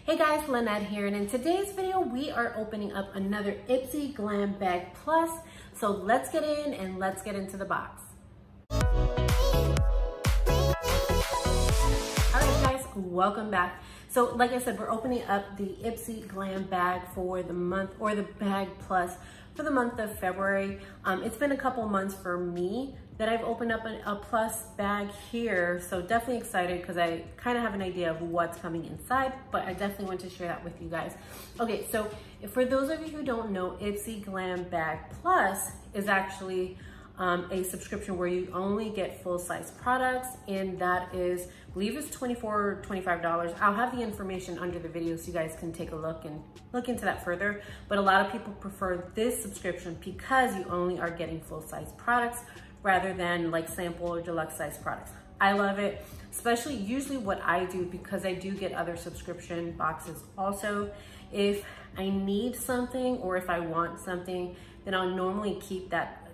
Hey guys, Lynette here, and in today's video we are opening up another Ipsy Glam Bag Plus. So let's get in and let's get into the box. Alright guys, welcome back. So like I said, we're opening up the Ipsy Glam bag for the month, or the Bag Plus for the month of February. It's been a couple months for me that I've opened up a plus bag here. So definitely excited because I kind of have an idea of what's coming inside, but I definitely want to share that with you guys. Okay, so for those of you who don't know, Ipsy Glam Bag Plus is actually a subscription where you only get full-size products, and that is, I believe it's $24 or $25. I'll have the information under the video so you guys can take a look and look into that further. But a lot of people prefer this subscription because you only are getting full-size products rather than like sample or deluxe size products. I love it, especially usually what I do, because I do get other subscription boxes also. If I need something or if I want something, then I'll normally keep that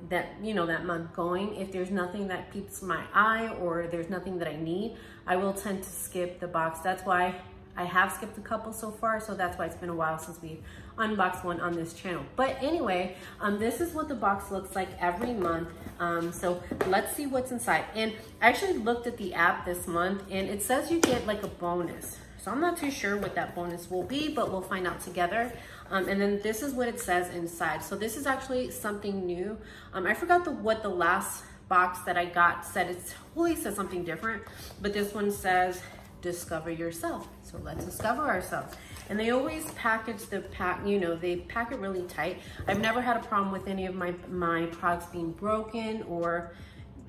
month going. If there's nothing that piques my eye or there's nothing that I need, I will tend to skip the box. That's why I have skipped a couple so far, so that's why it's been a while since we unboxed one on this channel. But anyway, this is what the box looks like every month. So let's see what's inside. And I actually looked at the app this month, and it says you get like a bonus. So I'm not too sure what that bonus will be, but we'll find out together. And then this is what it says inside. So this is actually something new. I forgot what the last box that I got said. It totally says something different, but this one says discover yourself. So let's discover ourselves. And they always package the they pack it really tight. I've never had a problem with any of my products being broken or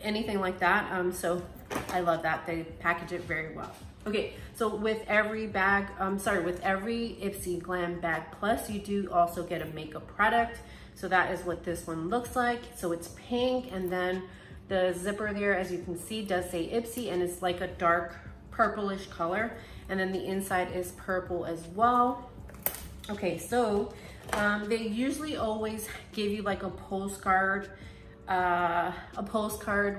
anything like that. So I love that they package it very well. Okay, so with every bag, with every Ipsy Glam Bag Plus, you do also get a makeup product. So that is what this one looks like. So it's pink, and then the zipper there, as you can see, does say Ipsy, and it's like a dark purplish color. And then the inside is purple as well. Okay, so they usually always give you like a postcard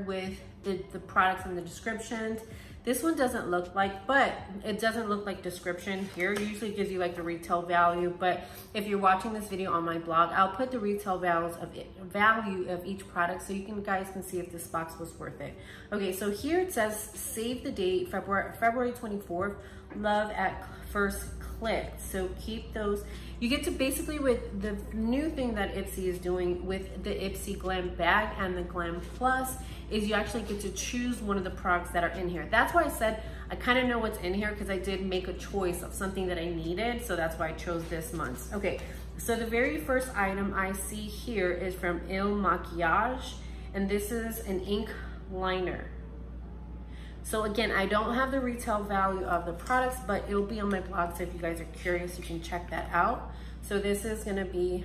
with the products and the descriptions. This one doesn't look like, but it doesn't look like description here. It usually gives you like the retail value, but if you're watching this video on my blog, I'll put the retail value of each product so you guys can see if this box was worth it. Okay, so here it says save the date, February 24th, love at first click. So keep those. You get to basically, with the new thing that Ipsy is doing with the Ipsy Glam Bag and the Glam Plus, is you actually get to choose one of the products that are in here. That's why I said I kind of know what's in here, because I did make a choice of something that I needed, so that's why I chose this month. Okay, so the very first item I see here is from Il Maquillage, and this is an ink liner. So again, I don't have the retail value of the products, but it'll be on my blog, so if you guys are curious, you can check that out. So this is gonna be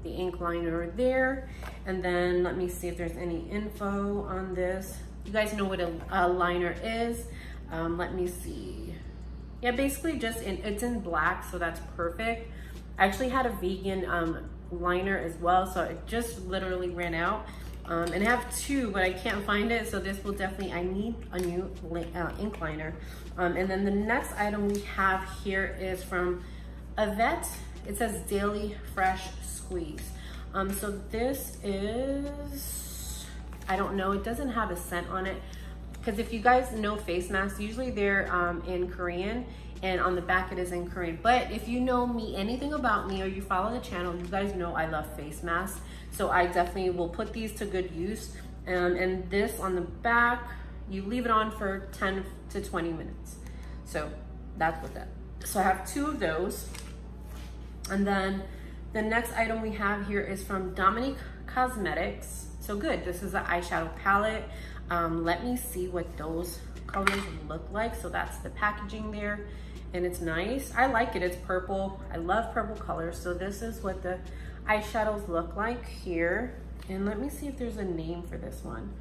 the ink liner there. And then let me see if there's any info on this. You guys know what a liner is. Let me see. Yeah, basically it's in black, so that's perfect. I actually had a vegan liner as well, so it just literally ran out. And I have two, but I can't find it, so this will definitely, I need a new ink liner. And then the next item we have here is from Yvette. It says Daily Fresh Squeeze. So this is, I don't know, it doesn't have a scent on it, because if you guys know face masks, usually they're in Korean, and on the back it is in Korean. But if you know me, anything about me, or you follow the channel, you guys know I love face masks. So I definitely will put these to good use. And this on the back, you leave it on for 10 to 20 minutes. So that's what that. So I have two of those. And then the next item we have here is from Dominique Cosmetics. So good, this is an eyeshadow palette. Let me see what those colors look like. So that's the packaging there, and it's nice. I like it, it's purple. I love purple colors. So this is what the eyeshadows look like here. And let me see if there's a name for this one.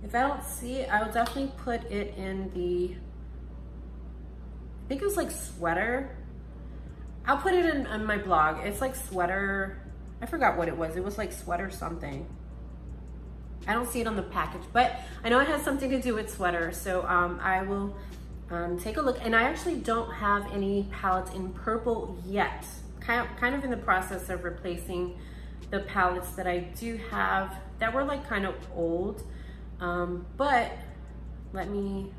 If I don't see it, I will definitely put it in the, I think it was like sweater. I'll put it in my blog. It's like sweater, I forgot what it was. It was like sweater something. I don't see it on the package, but I know it has something to do with sweater. So I will take a look. And I actually don't have any palettes in purple yet. Kind of in the process of replacing the palettes that I do have that were like kind of old. But let me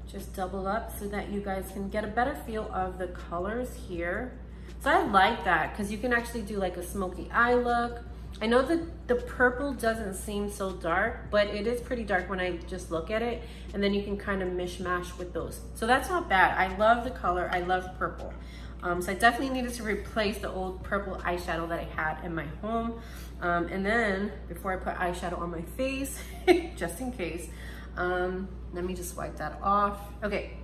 just double up so that you guys can get a better feel of the colors here. So I like that because you can actually do like a smoky eye look. I know that the purple doesn't seem so dark, but it is pretty dark when I just look at it, and then you can kind of mishmash with those. So that's not bad. I love the color. I love purple. So I definitely needed to replace the old purple eyeshadow that I had in my home. And then before I put eyeshadow on my face, just in case, let me just wipe that off. Okay,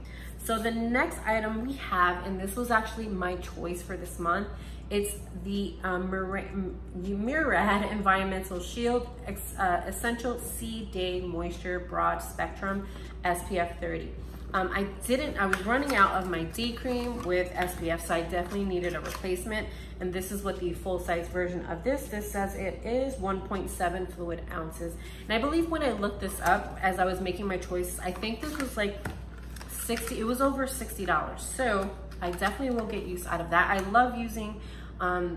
so the next item we have, and this was actually my choice for this month, it's the Murad Environmental Shield Essential C Day Moisture Broad Spectrum SPF 30. I was running out of my D cream with SPF, so I definitely needed a replacement. And this is what the full size version of this says it is 1.7 fluid ounces. And I believe when I looked this up, as I was making my choice, I think this was like it was over $60. So I definitely will get use out of that. I love using a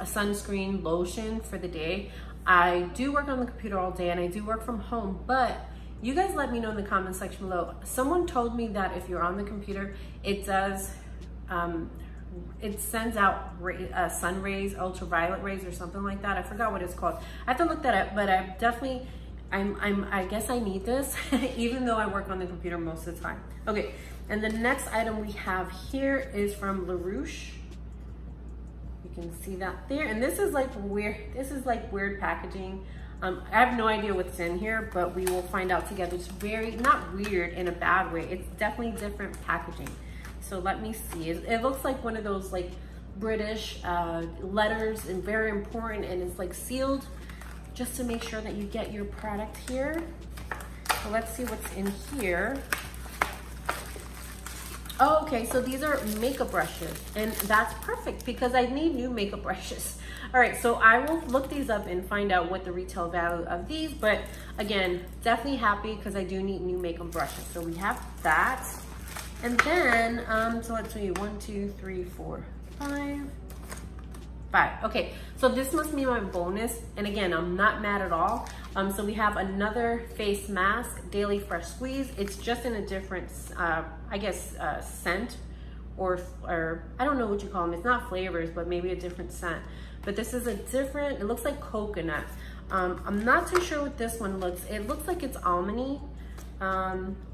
sunscreen lotion for the day. I do work on the computer all day and I do work from home, but you guys let me know in the comment section below. Someone told me that if you're on the computer, it does, it sends out sun rays, ultraviolet rays or something like that. I forgot what it's called. I have to look that up, but I definitely, I guess I need this even though I work on the computer most of the time. Okay, and the next item we have here is from LaRouche. You can see that there, and this is like weird packaging. I have no idea what's in here, but we will find out together. It's very, not weird in a bad way. It's definitely different packaging. So let me see. It looks like one of those like British letters, and very important, and it's like sealed just to make sure that you get your product here. So let's see what's in here. Oh, okay, so these are makeup brushes, and that's perfect because I need new makeup brushes. All right, so I will look these up and find out what the retail value of these, but again, definitely happy because I do need new makeup brushes. So we have that. And then, so let's see, 1, 2, 3, 4, 5. Okay, so this must be my bonus. And again, I'm not mad at all. So we have another face mask, Daily Fresh Squeeze. It's just in a different, I guess, scent or I don't know what you call them. It's not flavors, but maybe a different scent. But this is a different, it looks like coconut. I'm not too sure what this one looks. It looks like it's almondy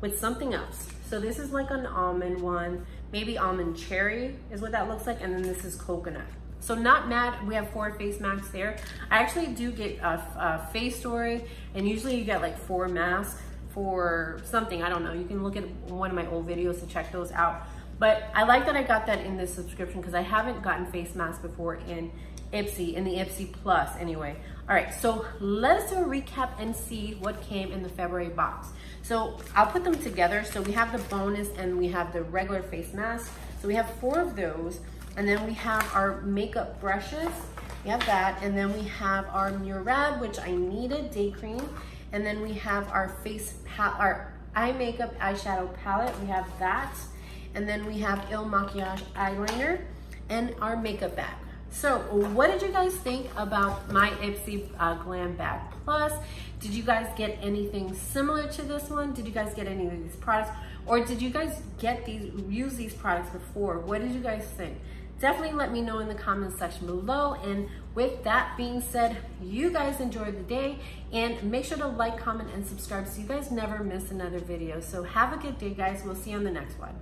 with something else. So this is like an almond one, maybe almond cherry is what that looks like. And then this is coconut. So not mad, we have 4 face masks there. I actually do get a face story, and usually you get like 4 masks for something, I don't know. You can look at one of my old videos to check those out. But I like that I got that in this subscription because I haven't gotten face masks before in Ipsy, in the Ipsy Plus anyway. All right, so let's do a recap and see what came in the February box. So I'll put them together. So we have the bonus and we have the regular face mask. So we have 4 of those. And then we have our makeup brushes. We have that. And then we have our Murad, which I needed, day cream. And then we have our our eye makeup eyeshadow palette. We have that. And then we have Il Makiage eyeliner and our makeup bag. So what did you guys think about my Ipsy Glam Bag Plus? Did you guys get anything similar to this one? Did you guys get any of these products? Or did you guys use these products before? What did you guys think? Definitely let me know in the comment section below. And with that being said, you guys enjoy the day, and make sure to like, comment, and subscribe so you guys never miss another video. So have a good day, guys. We'll see you on the next one.